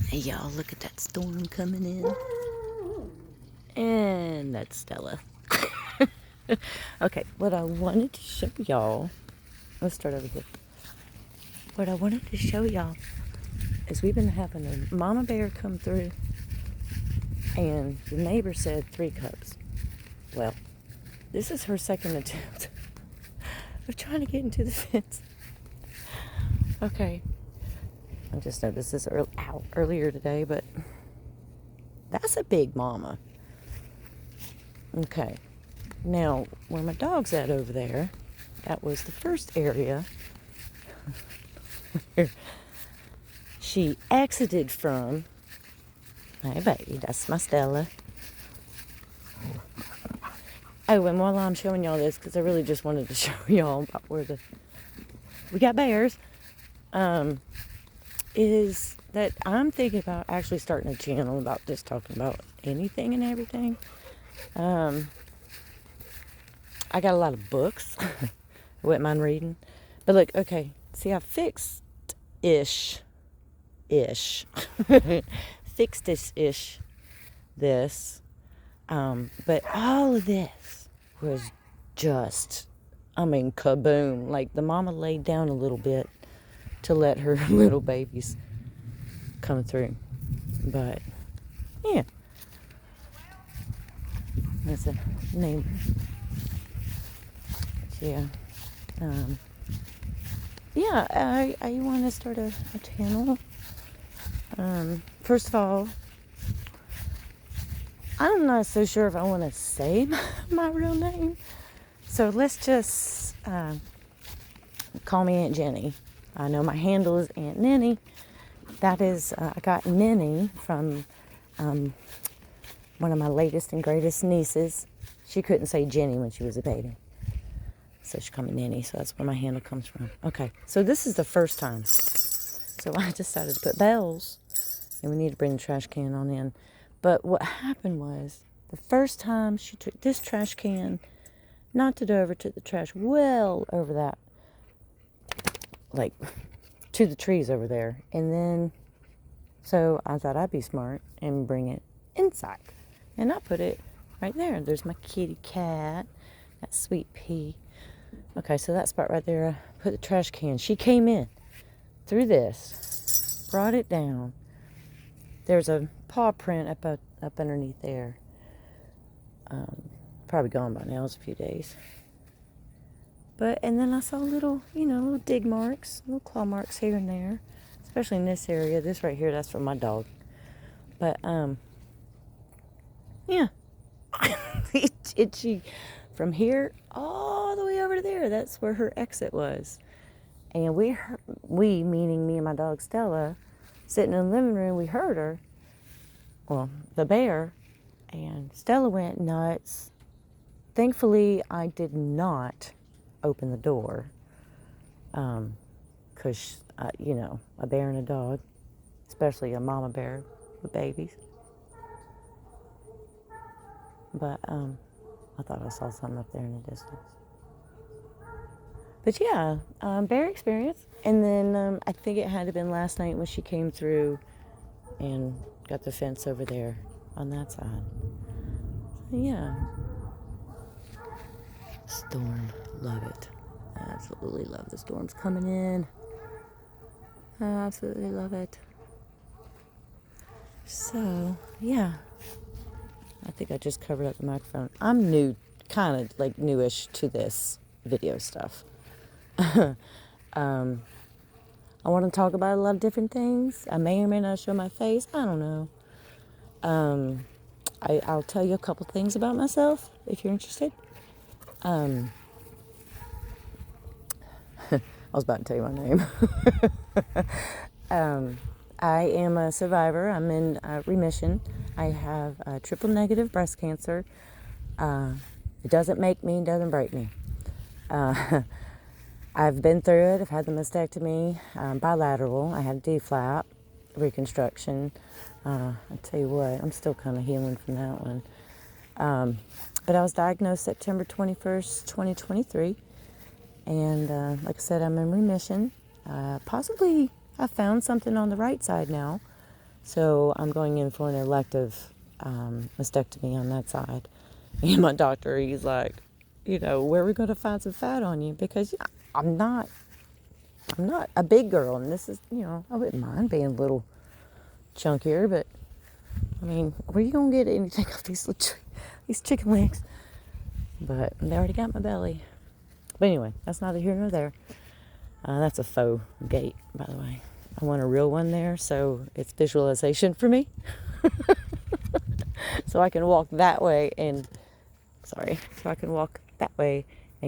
Hey y'all, look at that storm coming in. And that's Stella. Okay, what I wanted to show y'all, let's start over here. What I wanted to show y'all is we've been having a mama bear come through, and the neighbor said 3 cubs. Well, this is her second attempt of trying to get into the fence. Okay, I just noticed this earlier today, but that's a big mama. Okay, now where my dog's at over there, that was the first area she exited from. Hey baby, that's my Stella. Oh, and while I'm showing y'all this, because I really just wanted to show y'all about where we got bears, is that I'm thinking about actually starting a channel about just talking about anything and everything. I got a lot of books. I wouldn't mind reading. But look, okay, see, I fixed-ish fixed-ish this. But all of this was just, kaboom. Like, the mama laid down a little bit to let her little babies come through. But, yeah. That's a neighbor. Yeah. Yeah, I want to start a channel. First of all, I'm not so sure if I want to say my real name. So let's just call me Aunt Jenny. I know my handle is Aunt Ninny. That is, I got Ninny from one of my latest and greatest nieces. She couldn't say Jenny when she was a baby. So she called me Ninny, so that's where my handle comes from. Okay, so this is the first time. So I decided to put bells, and we need to bring the trash can on in. But what happened was, the first time she took this trash can, knocked it over, took the trash well over that, like, to the trees over there. And then, so I thought I'd be smart and bring it inside. And I put it right there. There's my kitty cat, that sweet pea. Okay, so that spot right there, I put the trash can. She came in through this, brought it down. There's a paw print up underneath there. Probably gone by now. It's a few days. But, and then I saw little dig marks, little claw marks here and there, especially in this area. This right here, that's from my dog. But, yeah. It's itchy. From here all the way over to there, that's where her exit was. And we, meaning me and my dog Stella, sitting in the living room, we heard her, well, the bear, and Stella went nuts. Thankfully, I did not open the door, because, a bear and a dog, especially a mama bear with babies. But, I thought I saw something up there in the distance. But yeah, bear experience. And then I think it had to have been last night when she came through and got the fence over there on that side. So yeah. Storm, love it. I absolutely love the storms coming in. I absolutely love it. So yeah. I think I just covered up the microphone. I'm new, kind of like newish to this video stuff. I want to talk about a lot of different things. I may or may not show my face. I don't know. I'll tell you a couple things about myself if you're interested. I was about to tell you my name. I am a survivor. I'm in remission. I have triple negative breast cancer. It doesn't make me, doesn't break me. I've been through it. I've had the mastectomy, bilateral. I had a D-flap, reconstruction. I tell you what, I'm still kind of healing from that one. But I was diagnosed September 21st, 2023. And like I said, I'm in remission. Possibly I found something on the right side now. So I'm going in for an elective mastectomy on that side. And my doctor, he's like, where are we going to find some fat on you? Because I'm not a big girl, and this is, I wouldn't mind being a little chunkier, but I mean, where are you going to get anything off these chicken legs? But they already got my belly. But anyway, that's neither here nor there. That's a faux gate, by the way. I want a real one there, so it's visualization for me. So I can walk that way and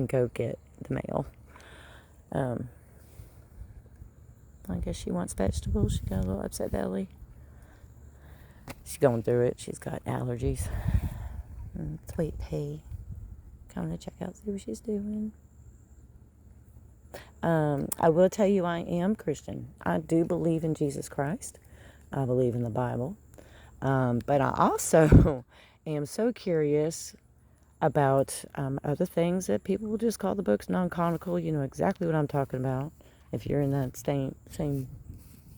go get the mail. I guess she wants vegetables. She got a little upset belly. She's going through it. She's got allergies. Sweet pea. Coming to check out, see what she's doing. I will tell you, I am Christian. I do believe in Jesus Christ. I believe in the Bible. But I also am so curious about other things that people will just call the books non-canonical. You know exactly what I'm talking about if you're in that same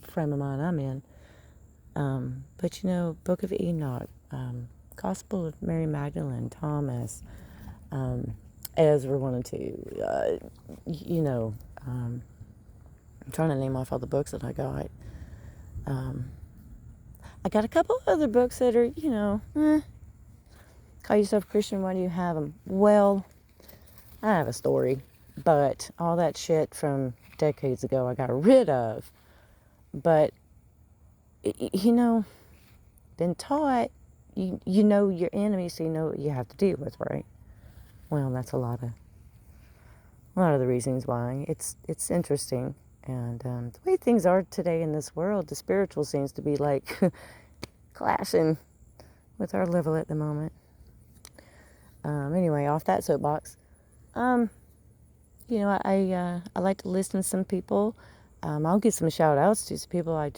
frame of mind I'm in. But Book of Enoch, Gospel of Mary Magdalene, Thomas, Ezra 1 and 2, I'm trying to name off all the books that I got. I got a couple other books that are, call yourself Christian, why do you have them? Well, I have a story, but all that shit from decades ago I got rid of. But, been taught, you know your enemy, so you know what you have to deal with, right? Well, that's a lot of the reasons why. It's interesting. And the way things are today in this world, the spiritual seems to be like clashing with our level at the moment. Anyway, off that soapbox. I like to listen to some people. I'll give some shout outs to some people.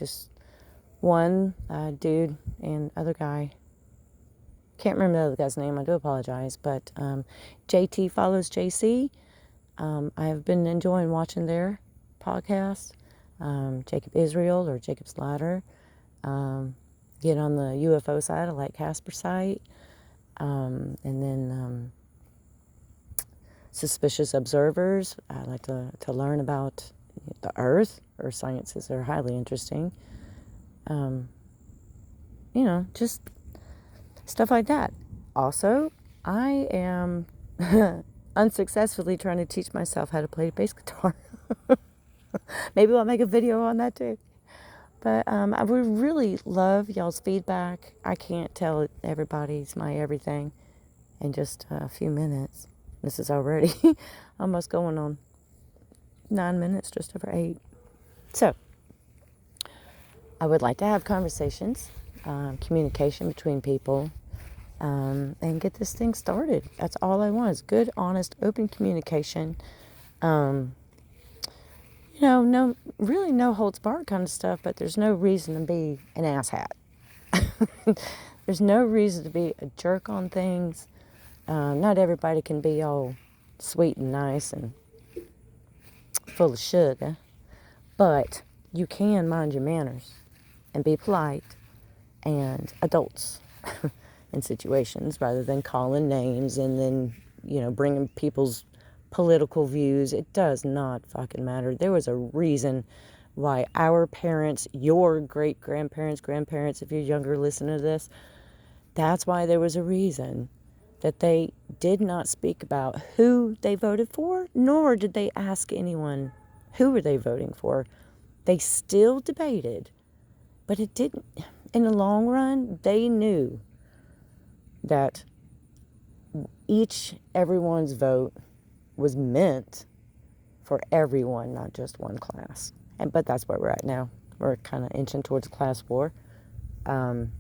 One dude and other guy. Can't remember the other guy's name. I do apologize. But JT Follows JC. I have been enjoying watching their podcast. Jacob Israel or Jacob's Ladder. Get on the UFO side. I like Casper site. And then Suspicious Observers. I like to learn about the Earth. Earth sciences are highly interesting. Just stuff like that. Also, I am unsuccessfully trying to teach myself how to play bass guitar. Maybe I'll make a video on that too. But I would really love y'all's feedback. I can't tell everybody's my everything in just a few minutes. This is already almost going on 9 minutes, just over 8. So, I would like to have conversations, communication between people, and get this thing started. That's all I want is good, honest, open communication. No holds barred kind of stuff, but there's no reason to be an asshat. There's no reason to be a jerk on things. Not everybody can be all sweet and nice and full of sugar, but you can mind your manners and be polite and adults in situations rather than calling names and then, bringing people's political views. It does not fucking matter. There was a reason why our parents, your great-grandparents, if you're younger, listen to this, that's why there was a reason that they did not speak about who they voted for, nor did they ask anyone who were they voting for. They still debated, but it didn't. In the long run, they knew that everyone's vote was meant for everyone, not just one class. But that's where we're at now. We're kind of inching towards class war. I'm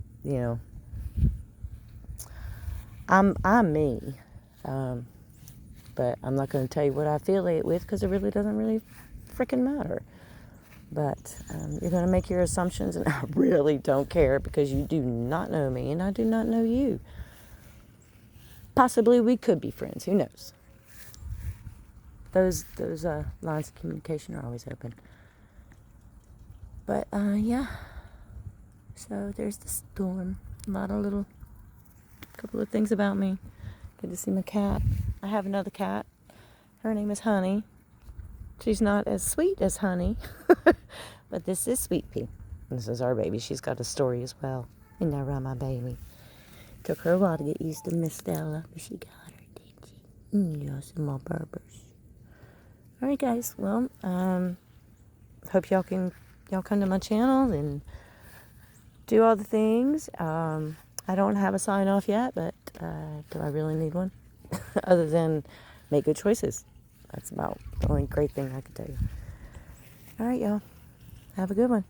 me. But I'm not going to tell you what I affiliate with because it really doesn't really freaking matter. But you're going to make your assumptions, and I really don't care because you do not know me and I do not know you. Possibly we could be friends. Who knows? Those lines of communication are always open. But, yeah. So there's the storm. A lot of little, couple of things about me. Good to see my cat. I have another cat. Her name is Honey. She's not as sweet as Honey, but this is Sweet Pea. This is our baby. She's got a story as well. Isn't that right, my baby? Took her a while to get used to Miss Stella, but she got her, did she? Yes, my purpose. All right, guys. Well, hope y'all come to my channel and do all the things. I don't have a sign off yet, but do I really need one? Other than make good choices. That's about the only great thing I could tell you. All right, y'all. Have a good one.